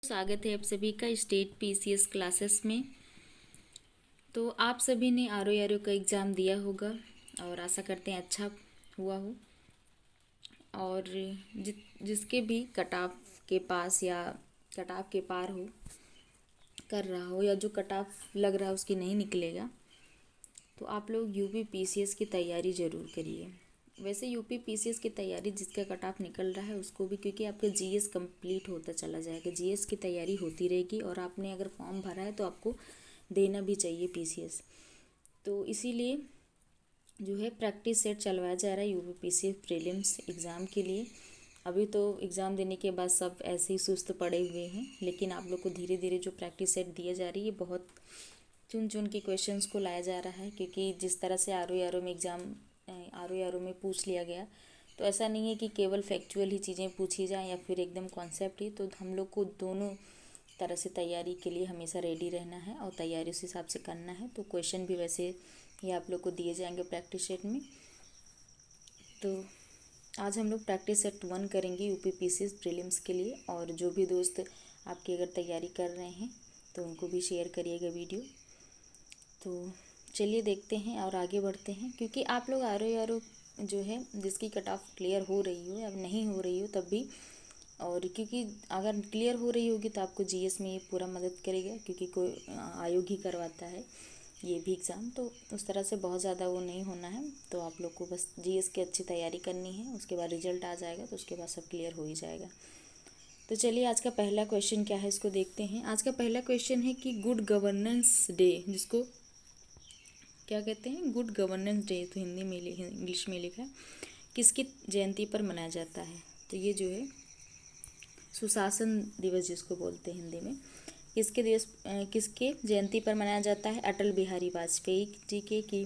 स्वागत है आप सभी का स्टेट पीसीएस क्लासेस में। तो आप सभी ने आर का एग्ज़ाम दिया होगा और आशा करते हैं अच्छा हुआ हो। और जिसके भी कट ऑफ के पास या कट ऑफ के पार हो कर रहा हो या जो कट ऑफ लग रहा है उसकी नहीं निकलेगा, तो आप लोग यूपी पीसीएस की तैयारी ज़रूर करिए। वैसे यूपी पीसीएस की तैयारी जिसका कट ऑफ निकल रहा है उसको भी, क्योंकि आपका जीएस कंप्लीट होता चला जाएगा, जीएस की तैयारी होती रहेगी और आपने अगर फॉर्म भरा है तो आपको देना भी चाहिए पीसीएस। तो इसीलिए जो है प्रैक्टिस सेट चलवाया जा रहा है यूपी पीसीएस प्रीलिम्स एग्ज़ाम के लिए। अभी तो एग्ज़ाम देने के बाद सब ऐसे ही सुस्त पड़े हुए हैं, लेकिन आप लोग को धीरे धीरे जो प्रैक्टिस सेट दिया जा रही है, बहुत चुन चुन के क्वेश्चंस को लाया जा रहा है। क्योंकि जिस तरह से आर में एग्ज़ाम आर में पूछ लिया गया, तो ऐसा नहीं है कि केवल फैक्चुअल ही चीज़ें पूछी जाएँ या फिर एकदम कॉन्सेप्ट ही। तो हम लोग को दोनों तरह से तैयारी के लिए हमेशा रेडी रहना है और तैयारी उस हिसाब से करना है। तो क्वेश्चन भी वैसे ही आप लोग को दिए जाएंगे प्रैक्टिस सेट में। तो आज हम लोग प्रैक्टिस सेट 1 करेंगे यूपी पीसीएस प्रीलिम्स के लिए। और जो भी दोस्त आपकी अगर तैयारी कर रहे हैं तो उनको भी शेयर करिएगा वीडियो। तो चलिए देखते हैं और आगे बढ़ते हैं। क्योंकि आप लोग आर जो है जिसकी कट ऑफ क्लियर हो रही हो या नहीं हो रही हो तब भी, और क्योंकि अगर क्लियर हो रही होगी तो आपको जीएस में ये पूरा मदद करेगा, क्योंकि कोई आयोग ही करवाता है ये भी एग्ज़ाम। तो उस तरह से बहुत ज़्यादा वो नहीं होना है। तो आप लोग को बस जीएस की अच्छी तैयारी करनी है, उसके बाद रिजल्ट आ जाएगा तो उसके बाद सब क्लियर हो ही जाएगा। तो चलिए आज का पहला क्वेश्चन क्या है इसको देखते हैं। आज का पहला क्वेश्चन है कि गुड गवर्नेंस डे, जिसको क्या कहते हैं, गुड गवर्नेंस डे, तो हिंदी में इंग्लिश में लिखा है, किसकी जयंती पर मनाया जाता है। तो ये जो है सुशासन दिवस जिसको बोलते हैं हिंदी में, किसके जयंती पर मनाया जाता है। अटल बिहारी वाजपेयी जी के, कि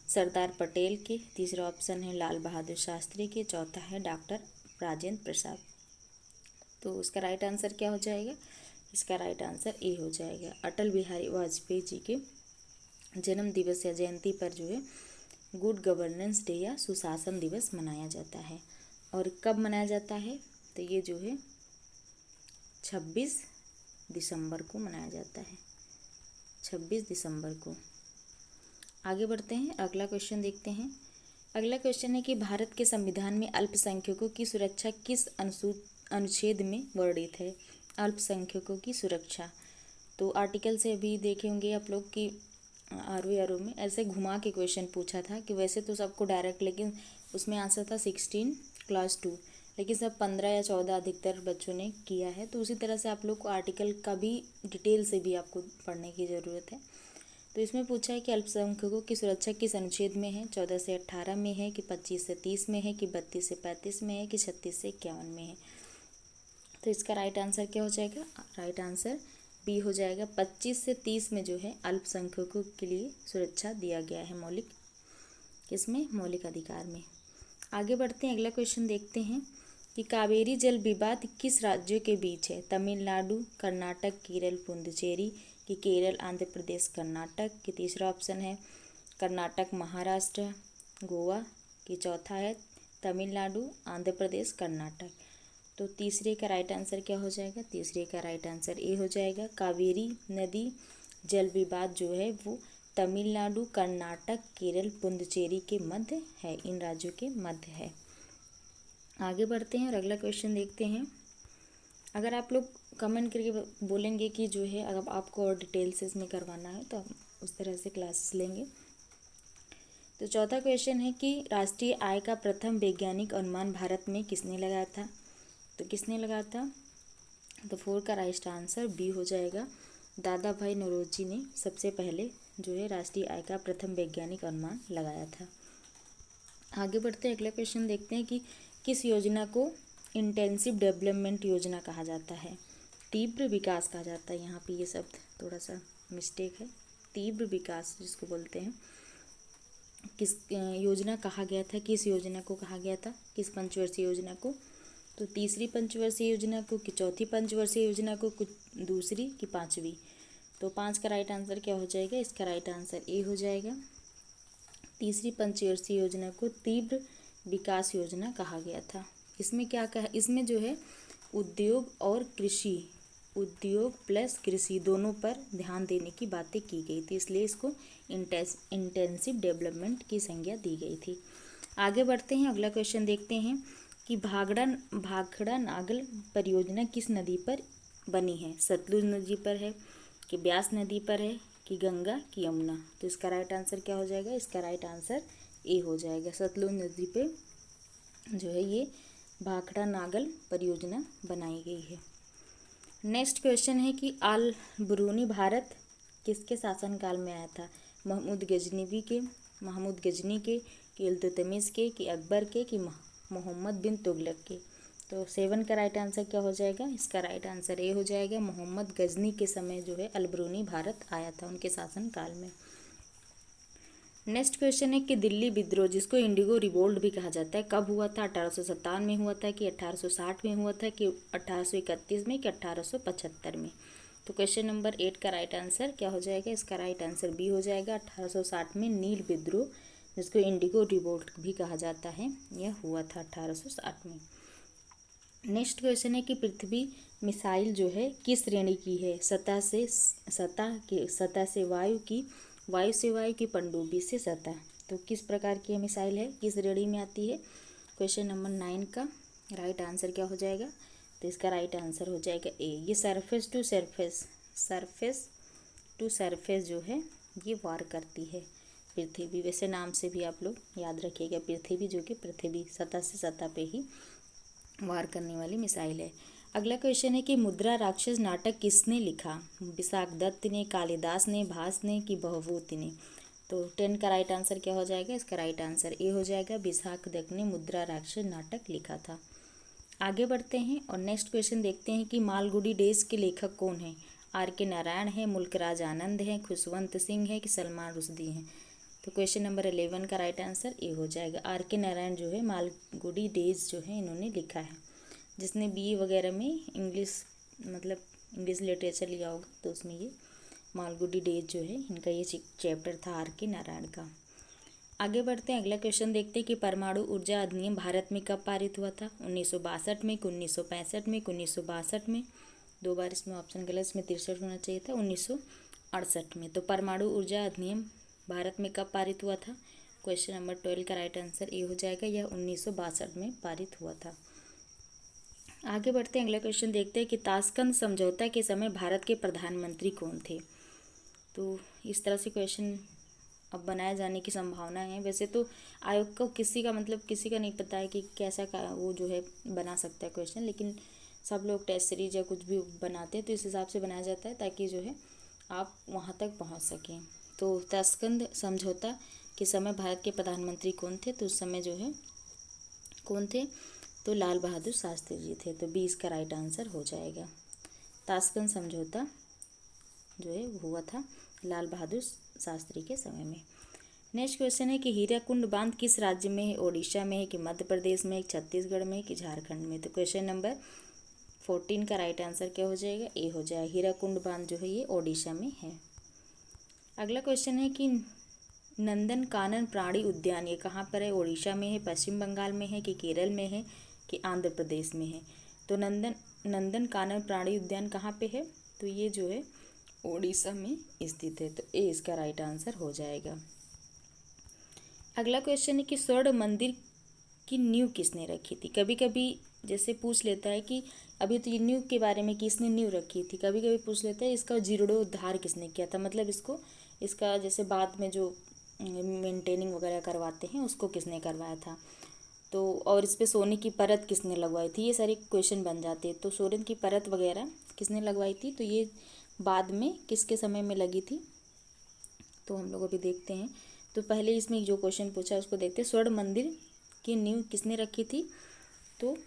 सरदार पटेल के, तीसरा ऑप्शन है लाल बहादुर शास्त्री के, चौथा है डॉक्टर राजेंद्र प्रसाद। तो उसका राइट आंसर क्या हो जाएगा, इसका राइट आंसर ए हो जाएगा। अटल बिहारी वाजपेयी जी के जन्म दिवस या जयंती पर जो है गुड गवर्नेंस डे या सुशासन दिवस मनाया जाता है। और कब मनाया जाता है, तो ये जो है 26 दिसंबर को मनाया जाता है, 26 दिसंबर को। आगे बढ़ते हैं, अगला क्वेश्चन देखते हैं। अगला क्वेश्चन है कि भारत के संविधान में अल्पसंख्यकों की सुरक्षा किस अनुच्छेद में वर्णित है। अल्पसंख्यकों की सुरक्षा, तो आर्टिकल से अभी देखे होंगे आप लोग कि आर में ऐसे घुमा के क्वेश्चन पूछा था कि वैसे तो सबको डायरेक्ट, लेकिन उसमें आंसर था 16 क्लास 2, लेकिन सब 15 या 14 अधिकतर बच्चों ने किया है। तो उसी तरह से आप लोग को आर्टिकल का भी डिटेल से भी आपको पढ़ने की ज़रूरत है। तो इसमें पूछा है कि अल्पसंख्यकों की सुरक्षा किस अनुच्छेद में है। 14 से 18 में है, कि 25 से 30 में है, कि 32 से 35 में है, कि 36 से 51 में है। तो इसका राइट आंसर क्या हो जाएगा, राइट आंसर बी हो जाएगा। 25 से 30 में जो है अल्पसंख्यकों के लिए सुरक्षा दिया गया है, मौलिक, किसमें, मौलिक अधिकार में। आगे बढ़ते हैं, अगला क्वेश्चन देखते हैं कि कावेरी जल विवाद किस राज्यों के बीच है। तमिलनाडु, कर्नाटक, केरल, पुडुचेरी, कि केरल, आंध्र प्रदेश, कर्नाटक, कि तीसरा ऑप्शन है कर्नाटक, महाराष्ट्र, गोवा, कि चौथा है तमिलनाडु, आंध्र प्रदेश, कर्नाटक। तो तीसरे का राइट आंसर क्या हो जाएगा, तीसरे का राइट आंसर ए हो जाएगा। कावेरी नदी जल विवाद जो है वो तमिलनाडु, कर्नाटक, केरल, पुडुचेरी के मध्य है, इन राज्यों के मध्य है। आगे बढ़ते हैं और अगला क्वेश्चन देखते हैं। अगर आप लोग कमेंट करके बोलेंगे कि जो है अगर आपको और डिटेल से इसमें करवाना है तो हम उस तरह से क्लासेस लेंगे। तो चौथा क्वेश्चन है कि राष्ट्रीय आय का प्रथम वैज्ञानिक अनुमान भारत में किसने लगाया था। तो किसने लगाया था, तो 4 का राइट आंसर बी हो जाएगा। दादा भाई नौरोजी ने सबसे पहले जो है राष्ट्रीय आय का प्रथम वैज्ञानिक अनुमान लगाया था। आगे बढ़ते हैं, अगला क्वेश्चन देखते हैं कि किस योजना को इंटेंसिव डेवलपमेंट योजना कहा जाता है। तीव्र विकास कहा जाता है, यहाँ पे ये शब्द थोड़ा सा मिस्टेक है, तीव्र विकास जिसको बोलते हैं। किस योजना कहा गया था, किस योजना को कहा गया था, किस पंचवर्षीय योजना को, तो तीसरी पंचवर्षीय योजना को, कि चौथी पंचवर्षीय योजना को, कुछ दूसरी, कि पाँचवीं। तो 5 का राइट आंसर क्या हो जाएगा, इसका राइट आंसर ए हो जाएगा। तीसरी पंचवर्षीय योजना को तीव्र विकास योजना कहा गया था। इसमें क्या कहा, इसमें जो है उद्योग और कृषि, उद्योग प्लस कृषि दोनों पर ध्यान देने की बातें की गई थी, इसलिए इसको इंटेंसिव डेवलपमेंट की संज्ञा दी गई थी। आगे बढ़ते हैं, अगला क्वेश्चन देखते हैं कि भाखड़ा नागल परियोजना किस नदी पर बनी है? सतलुज नदी पर है कि ब्यास नदी पर है कि गंगा की यमुना? तो इसका राइट आंसर क्या हो जाएगा? इसका राइट आंसर ए हो जाएगा। सतलुज नदी पे जो है ये भाखड़ा नागल परियोजना बनाई गई है। नेक्स्ट क्वेश्चन है कि अल बरूनी भारत किसके शासनकाल में आया था? महमूद गजनी के कि इल्तुतमिश के कि अकबर के कि मोहम्मद बिन तुगलक के? तो 7 का राइट आंसर क्या हो जाएगा? इसका राइट आंसर ए हो जाएगा। मोहम्मद गजनी के समय जो है अलबरूनी भारत आया था, उनके शासनकाल में। नेक्स्ट क्वेश्चन है कि दिल्ली विद्रोह, जिसको इंडिगो रिवोल्ट भी कहा जाता है, कब हुआ था? 1857 में हुआ था कि 1860 में हुआ था कि 1831 में कि 1875 में? तो क्वेश्चन नंबर 8 का राइट आंसर क्या हो जाएगा? इसका राइट आंसर बी हो जाएगा। 1860 में नील विद्रोह, जिसको इंडिगो रिवोल्ट भी कहा जाता है, यह हुआ था 1860 में। नेक्स्ट क्वेश्चन है कि पृथ्वी मिसाइल जो है किस श्रेणी की है? सतह से वायु की, वायु से वायु की, पनडुब्बी से सतह? तो किस प्रकार की मिसाइल है, किस श्रेणी में आती है? क्वेश्चन नंबर 9 का राइट आंसर क्या हो जाएगा? तो इसका राइट आंसर हो जाएगा ए। ये सरफेस टू सरफेस जो है ये वार करती है पृथ्वी। वैसे नाम से भी आप लोग याद रखिएगा, पृथ्वी जो कि पृथ्वी सतह से सतह पे ही वार करने वाली मिसाइल है। अगला क्वेश्चन है कि मुद्रा राक्षस नाटक किसने लिखा? विशाख दत्त ने, कालिदास ने, भास ने कि बहुभूति ने? तो 10 का राइट आंसर क्या हो जाएगा? इसका राइट आंसर ए हो जाएगा। विशाख दत्त ने मुद्रा राक्षस नाटक लिखा था। आगे बढ़ते हैं और नेक्स्ट क्वेश्चन देखते हैं कि मालगुडी डेज के लेखक कौन हैं? R.K. नारायण है, मुल्कराज आनंद है, खुशवंत सिंह है कि सलमान रुश्दी हैं? तो क्वेश्चन नंबर 11 का राइट आंसर ए हो जाएगा। R.K. नारायण जो है मालगुडी डेज जो है इन्होंने लिखा है। जिसने BA वगैरह में इंग्लिश लिटरेचर लिया होगा तो उसमें ये मालगुडी डेज जो है इनका ये चैप्टर था R.K. नारायण का। आगे बढ़ते हैं, अगला क्वेश्चन देखते हैं कि परमाणु ऊर्जा अधिनियम भारत में कब पारित हुआ था? 1962 में, 1965 में, 1962 में? 2 बार इसमें ऑप्शन गलत, इसमें 63 होना चाहिए था। 1968 में। तो परमाणु ऊर्जा अधिनियम भारत में कब पारित हुआ था? क्वेश्चन नंबर 12 का राइट आंसर ए हो जाएगा। यह 1962 में पारित हुआ था। आगे बढ़ते हैं, अगला क्वेश्चन देखते हैं कि ताशकंद समझौता के समय भारत के प्रधानमंत्री कौन थे? तो इस तरह से क्वेश्चन अब बनाए जाने की संभावना है। वैसे तो आयोग को किसी का नहीं पता है कि कैसा का वो जो है बना सकता है क्वेश्चन, लेकिन सब लोग टेस्ट सीरीज या कुछ भी बनाते हैं तो इस हिसाब से बनाया जाता है ताकि जो है आप वहाँ तक पहुँच सकें। तो ताशकंद समझौता के समय भारत के प्रधानमंत्री कौन थे? तो उस समय जो है कौन थे? तो लाल बहादुर शास्त्री जी थे। तो 20 का राइट आंसर हो जाएगा। ताशकंद समझौता जो है हुआ था लाल बहादुर शास्त्री के समय में। नेक्स्ट क्वेश्चन है कि हीराकुंड बांध किस राज्य में है? ओडिशा में है कि मध्य प्रदेश में है, छत्तीसगढ़ में है कि झारखंड में? तो क्वेश्चन नंबर 14 का राइट आंसर क्या हो जाएगा? ए हो जाएगा। हीराकुंड बांध जो है ये ओडिशा में है। अगला क्वेश्चन है कि नंदन कानन प्राणी उद्यान ये कहाँ पर है? ओडिशा में है, पश्चिम बंगाल में है कि केरल में है कि आंध्र प्रदेश में है? तो नंदन कानन प्राणी उद्यान कहाँ पे है? तो ये जो है ओडिशा में स्थित है। तो ए इसका राइट आंसर हो जाएगा। अगला क्वेश्चन है कि स्वर्ण मंदिर की नींव किसने रखी थी? कभी कभी जैसे पूछ लेता है कि अभी तो ये नींव के बारे में किसने नींव रखी थी, कभी कभी पूछ लेता है इसका जीर्णोद्धार किसने किया था, मतलब इसका जैसे बाद में जो मेंटेनिंग वगैरह करवाते हैं उसको किसने करवाया था। तो और इस पर सोने की परत किसने लगवाई थी, ये सारे क्वेश्चन बन जाते हैं। तो सोने की परत वगैरह किसने लगवाई थी? तो ये बाद में किसके समय में लगी थी? तो हम लोग अभी देखते हैं। तो पहले इसमें जो क्वेश्चन पूछा है उसको देखते हैं। स्वर्ण मंदिर की नींव किसने रखी थी? तो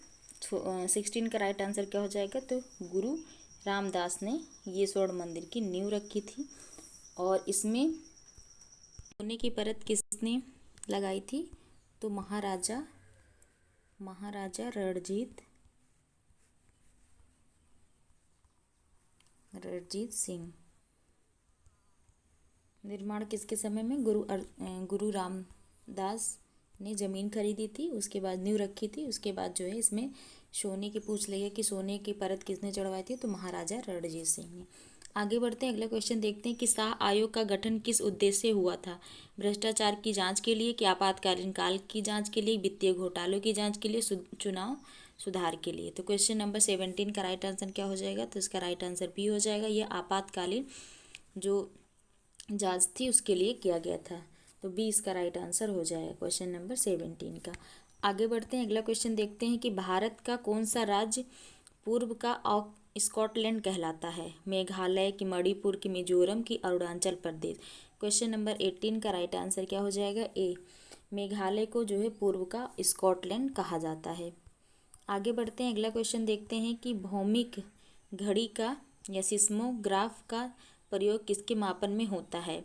16 का राइट आंसर क्या हो जाएगा? तो गुरु रामदास ने ये स्वर्ण मंदिर की नींव रखी थी। और इसमें सोने की परत किसने लगाई थी? तो महाराजा रणजीत सिंह। निर्माण किसके समय में? गुरु रामदास ने ज़मीन खरीदी थी, उसके बाद नींव रखी थी, उसके बाद जो है इसमें सोने की पूछ लिया कि सोने की परत किसने चढ़वाई थी, तो महाराजा रणजीत सिंह ने। आगे बढ़ते हैं, अगला क्वेश्चन देखते हैं कि शाह आयोग का गठन किस उद्देश्य से हुआ था। भ्रष्टाचार की जांच के लिए, कि आपातकालीन काल की जांच के लिए, वित्तीय घोटालों की जांच के लिए, चुनाव सुधार के लिए। तो क्वेश्चन नंबर 17 का राइट आंसर क्या हो जाएगा, तो इसका राइट आंसर बी हो जाएगा। यह आपातकालीन जो जांच थी उसके लिए किया गया था। तो बी इसका राइट आंसर हो जाएगा क्वेश्चन नंबर 17 का। आगे बढ़ते हैं, अगला क्वेश्चन देखते हैं कि भारत का कौन सा राज्य पूर्व का स्कॉटलैंड कहलाता है। मेघालय, की मणिपुर, की मिजोरम, की अरुणाचल प्रदेश। क्वेश्चन नंबर 18 का राइट आंसर क्या हो जाएगा, ए। मेघालय को जो है पूर्व का स्कॉटलैंड कहा जाता है। आगे बढ़ते हैं, अगला क्वेश्चन देखते हैं कि भौमिक घड़ी का या सिस्मोग्राफ का प्रयोग किसके मापन में होता है।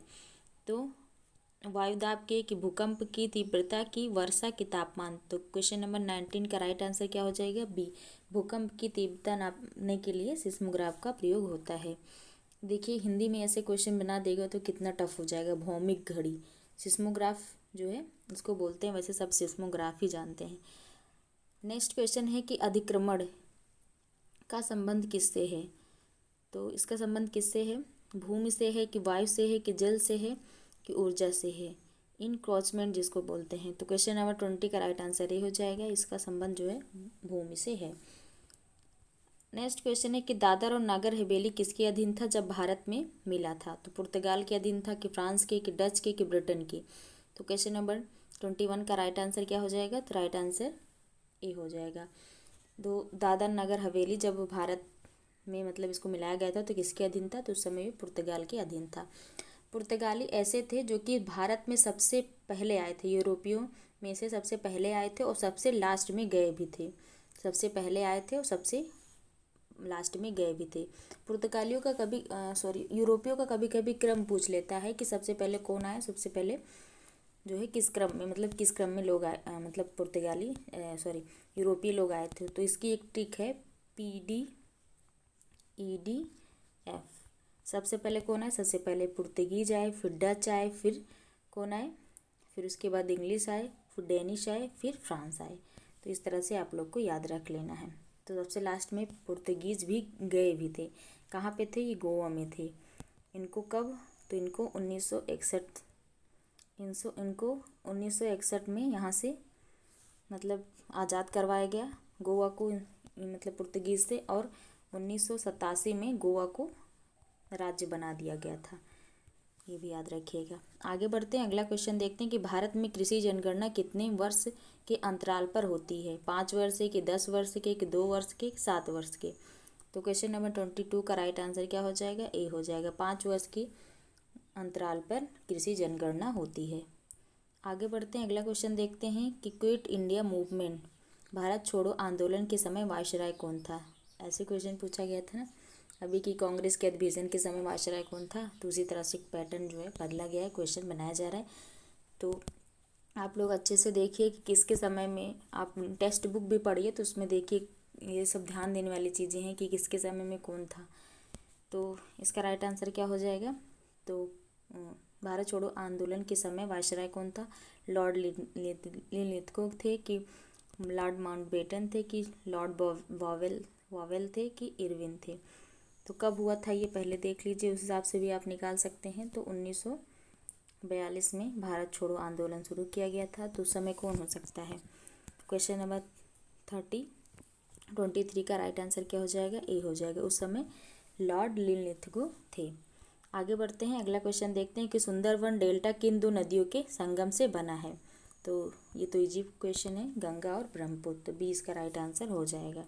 तो वायुदाब के, कि भूकंप की तीव्रता, की वर्षा, की तापमान। तो क्वेश्चन नंबर 19 का राइट आंसर क्या हो जाएगा, बी। भूकंप की तीव्रता नापने के लिए सिस्मोग्राफ का प्रयोग होता है। देखिए हिंदी में ऐसे क्वेश्चन बना देगा तो कितना टफ हो जाएगा। भौमिक घड़ी, सिस्मोग्राफ जो है उसको बोलते हैं, वैसे सब सिस्मोग्राफ ही जानते हैं। नेक्स्ट क्वेश्चन है कि अधिक्रमण का संबंध किससे है। तो इसका संबंध किससे है, भूमि से है, कि वायु से है, कि जल से है, कि ऊर्जा से है। इनक्रोचमेंट जिसको बोलते हैं। तो क्वेश्चन नंबर 20 का राइट आंसर ये हो जाएगा, इसका संबंध जो है भूमि से है। नेक्स्ट क्वेश्चन है कि दादर और नागर हवेली किसके अधीन था जब भारत में मिला था। तो पुर्तगाल के अधीन था, कि फ्रांस के, कि डच के, कि ब्रिटेन के। तो क्वेश्चन नंबर 21 का राइट आंसर क्या हो जाएगा, तो राइट आंसर ए हो जाएगा। तो दादर नगर हवेली जब भारत में मतलब इसको मिलाया गया था तो किसके अधीन था, तो उस समय पुर्तगाल के अधीन था। पुर्तगाली ऐसे थे जो कि भारत में सबसे पहले आए थे, यूरोपियों में से सबसे पहले आए थे और सबसे लास्ट में गए भी थे। सबसे पहले आए थे और सबसे लास्ट में गए भी थे। पुर्तगालियों का कभी यूरोपियों का कभी कभी क्रम पूछ लेता है कि सबसे पहले कौन आया, सबसे पहले जो है किस क्रम में, मतलब किस क्रम में लोग आए, मतलब पुर्तगाली यूरोपीय लोग आए थे। तो इसकी एक ट्रिक है, PDEDF। सबसे पहले कौन आए, सबसे पहले पुर्तगीज आए, फिर डच आए, फिर कौन आए, फिर उसके बाद इंग्लिश आए, फिर डेनिश आए, फिर फ्रांस आए। तो इस तरह से आप लोग को याद रख लेना है। तो सबसे लास्ट में पुर्तगीज भी गए भी थे। कहाँ पे थे, ये गोवा में थे। इनको कब, तो इनको 1961 इनको 1961 में यहाँ से मतलब आज़ाद करवाया गया गोवा को, मतलब पुर्तगीज से। और 1987 में गोवा को राज्य बना दिया गया था, ये भी याद रखिएगा। आगे बढ़ते हैं, अगला क्वेश्चन देखते हैं कि भारत में कृषि जनगणना कितने वर्ष के अंतराल पर होती है। 5 वर्ष के, 10 वर्ष के, 2 वर्ष के, 7 वर्ष के। तो क्वेश्चन नंबर 22 का राइट आंसर क्या हो जाएगा, ए हो जाएगा। 5 वर्ष के अंतराल पर कृषि जनगणना होती है। आगे बढ़ते हैं, अगला क्वेश्चन देखते हैं कि क्विट इंडिया मूवमेंट, भारत छोड़ो आंदोलन के समय वायसराय कौन था। ऐसे क्वेश्चन पूछा गया था ना। अभी की कांग्रेस के अधिवेशन के समय वायसराय कौन था, तो उसी तरह से पैटर्न जो है बदला गया है, क्वेश्चन बनाया जा रहा है। तो आप लोग अच्छे से देखिए कि किसके समय में, आप टेक्स्ट बुक भी पढ़िए तो उसमें देखिए ये सब ध्यान देने वाली चीज़ें हैं कि किसके समय में कौन था। तो इसका राइट आंसर क्या हो जाएगा, तो भारत छोड़ो आंदोलन के समय वायसराय कौन था, लॉर्ड लिनलिथगो थे, कि लॉर्ड माउंटबेटन थे, कि लॉर्ड वावेल थे, कि इरविन थे। तो कब हुआ था ये पहले देख लीजिए, उस हिसाब से भी आप निकाल सकते हैं। तो 1942 में भारत छोड़ो आंदोलन शुरू किया गया था। तो उस समय कौन हो सकता है। क्वेश्चन नंबर 23 का राइट आंसर क्या हो जाएगा, ए हो जाएगा। उस समय लॉर्ड लिनलिथगो थे। आगे बढ़ते हैं, अगला क्वेश्चन देखते हैं कि सुंदरवन डेल्टा किन 2 नदियों के संगम से बना है। तो ये तो इजी क्वेश्चन है, गंगा और ब्रह्मपुत्र। तो बी इसका राइट आंसर हो जाएगा।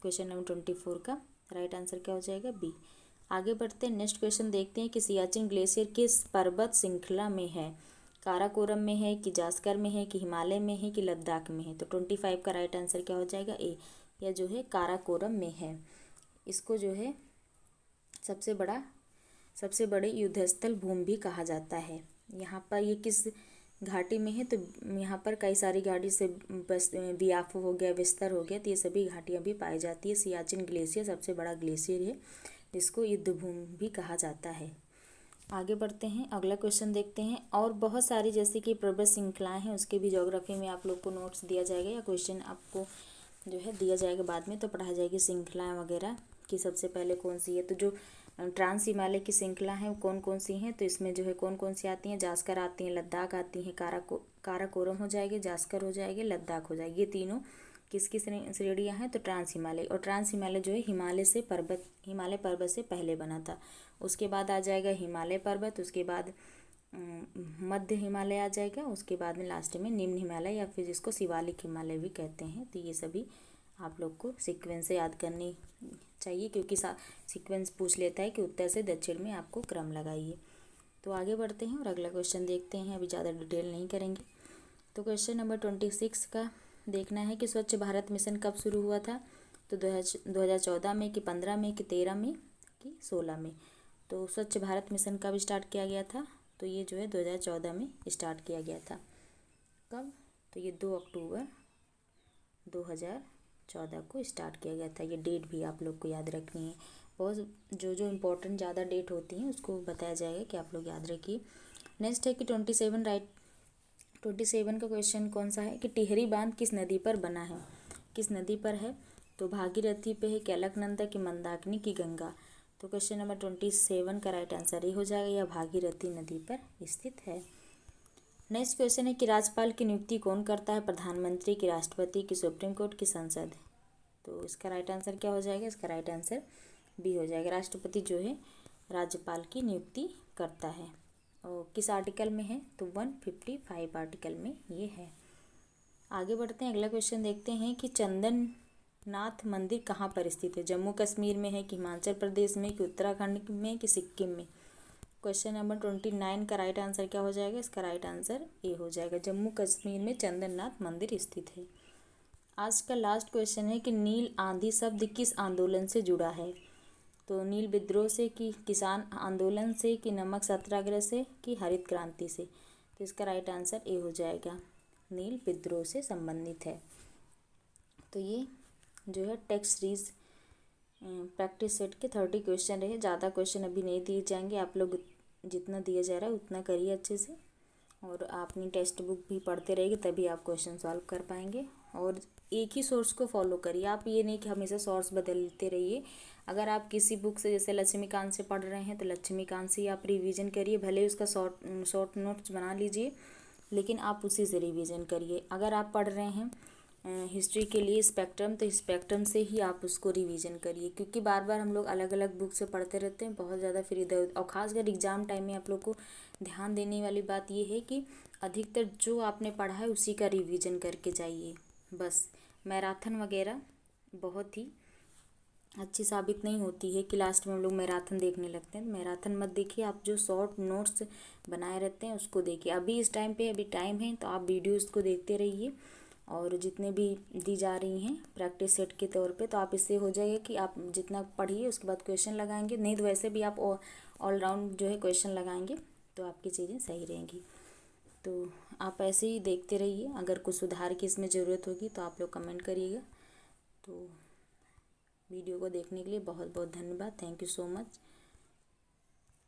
क्वेश्चन नंबर 24 का राइट आंसर क्या हो जाएगा, बी। आगे बढ़ते हैं, नेक्स्ट क्वेश्चन देखते हैं कि सियाचिन ग्लेशियर किस पर्वत श्रृंखला में है। काराकोरम में है, कि जास्कर में है, कि हिमालय में है, कि लद्दाख में है। तो 25 का राइट आंसर क्या हो जाएगा, ए। यह जो है काराकोरम में है। इसको जो है सबसे बड़े युद्धस्थल भूमि भी कहा जाता है। यहाँ पर ये किस घाटी में है, तो यहाँ पर कई सारी घाटी से बियाफो हो गया, विस्तर हो गया, तो ये सभी घाटियाँ भी पाई जाती है। सियाचिन ग्लेशियर सबसे बड़ा ग्लेशियर है, जिसको युद्ध भूमि भी कहा जाता है। आगे बढ़ते हैं, अगला क्वेश्चन देखते हैं। और बहुत सारी जैसे कि पर्वत श्रृंखलाएँ हैं, उसके भी ज्योग्राफी में आप लोग को नोट्स दिया जाएगा या क्वेश्चन आपको जो है दिया जाएगा बाद में, तो पढ़ाई जाएगी श्रृंखलाएँ वगैरह कि सबसे पहले कौन सी है। तो जो ट्रांस हिमालय की श्रृंखला है वो कौन कौन सी हैं, तो इसमें जो है कौन कौन सी आती हैं, जास्कर आती हैं, लद्दाख आती हैं, काराकोरम हो जाएगी, जास्कर हो जाएगी, लद्दाख हो जाएगी। ये तीनों किसकी श्रेणियाँ हैं, तो ट्रांस हिमालय। और ट्रांस हिमालय जो है हिमालय पर्वत से पहले बना था। उसके बाद आ जाएगा हिमालय पर्वत, उसके बाद मध्य हिमालय आ जाएगा, उसके बाद में लास्ट में निम्न हिमालय या फिर जिसको शिवालिक हिमालय भी कहते हैं। तो ये सभी आप लोग को सीक्वेंस से याद करनी चाहिए, क्योंकि सीक्वेंस पूछ लेता है कि उत्तर से दक्षिण में आपको क्रम लगाइए। तो आगे बढ़ते हैं और अगला क्वेश्चन देखते हैं, अभी ज़्यादा डिटेल नहीं करेंगे। तो क्वेश्चन नंबर 26 का देखना है कि स्वच्छ भारत मिशन कब शुरू हुआ था, तो 2014 में कि 15 में कि 13 में कि 16 में। तो स्वच्छ भारत मिशन कब स्टार्ट किया गया था, तो ये जो है 2014 में स्टार्ट किया गया था। कब, तो ये 2 अक्टूबर 2014 को स्टार्ट किया गया था। ये डेट भी आप लोग को याद रखनी है, बहुत जो इम्पोर्टेंट ज़्यादा डेट होती हैं उसको बताया जाएगा कि आप लोग याद रखिए। नेक्स्ट है कि 27 का क्वेश्चन कौन सा है कि टिहरी बांध किस नदी पर बना है, किस नदी पर है, तो भागीरथी पे है कि अलकनंदा की मंदाकिनी की गंगा। तो क्वेश्चन नंबर 27 का राइट आंसर ये हो जाएगा, यह भागीरथी नदी पर स्थित है। नेक्स्ट क्वेश्चन है कि राज्यपाल की नियुक्ति कौन करता है, प्रधानमंत्री की, राष्ट्रपति की, सुप्रीम कोर्ट की, संसद। तो इसका राइट आंसर क्या हो जाएगा, इसका राइट आंसर बी हो जाएगा। राष्ट्रपति जो है राज्यपाल की नियुक्ति करता है। और किस आर्टिकल में है, तो 155 आर्टिकल में ये है। आगे बढ़ते हैं, अगला क्वेश्चन देखते हैं कि चंदन नाथ मंदिर कहाँ पर स्थित है, जम्मू कश्मीर में है कि हिमाचल प्रदेश में कि उत्तराखंड में कि सिक्किम में। क्वेश्चन नंबर 29 का राइट आंसर क्या हो जाएगा, इसका राइट आंसर ए हो जाएगा, जम्मू कश्मीर में चंदननाथ मंदिर स्थित है। आज का लास्ट क्वेश्चन है कि नील आंधी शब्द किस आंदोलन से जुड़ा है, तो नील विद्रोह से कि किसान आंदोलन से कि नमक सत्याग्रह से कि हरित क्रांति से। तो इसका राइट आंसर ए हो जाएगा, नील विद्रोह से संबंधित है। तो ये जो है टेक्स्ट सीरीज प्रैक्टिस सेट के 30 क्वेश्चन रहे, ज़्यादा क्वेश्चन अभी नहीं दिए जाएंगे। आप लोग जितना दिया जा रहा है उतना करिए अच्छे से, और अपनी टेक्स्ट बुक भी पढ़ते रहिए, तभी आप क्वेश्चन सॉल्व कर पाएंगे। और एक ही सोर्स को फॉलो करिए, आप ये नहीं कि हमेशा सोर्स बदलते रहिए। अगर आप किसी बुक से जैसे लक्ष्मीकांत से पढ़ रहे हैं तो लक्ष्मीकांत से ही आप रिवीजन करिए, भले उसका शॉर्ट नोट्स बना लीजिए, लेकिन आप उसी से रिवीजन करिए। अगर आप पढ़ रहे हैं हिस्ट्री के लिए स्पेक्ट्रम, तो स्पेक्ट्रम से ही आप उसको रिवीजन करिए, क्योंकि बार बार हम लोग अलग अलग बुक से पढ़ते रहते हैं, बहुत ज़्यादा फिर इधर। और ख़ासकर एग्ज़ाम टाइम में आप लोग को ध्यान देने वाली बात ये है कि अधिकतर जो आपने पढ़ा है उसी का रिवीजन करके जाइए। बस मैराथन वगैरह बहुत ही अच्छी साबित नहीं होती है कि लास्ट में हम लोग मैराथन देखने लगते हैं। मैराथन मत देखिए, आप जो शॉर्ट नोट्स बनाए रहते हैं उसको देखिए। अभी इस टाइम पे अभी टाइम है तो आप वीडियोज़ को देखते रहिए, और जितने भी दी जा रही हैं प्रैक्टिस सेट के तौर पे, तो आप इससे हो जाएगा कि आप जितना पढ़िए उसके बाद क्वेश्चन लगाएंगे, नहीं तो वैसे भी आप ऑलराउंड जो है क्वेश्चन लगाएंगे तो आपकी चीज़ें सही रहेंगी। तो आप ऐसे ही देखते रहिए, अगर कुछ सुधार की इसमें ज़रूरत होगी तो आप लोग कमेंट करिएगा। तो वीडियो को देखने के लिए बहुत बहुत धन्यवाद, थैंक यू सो मच।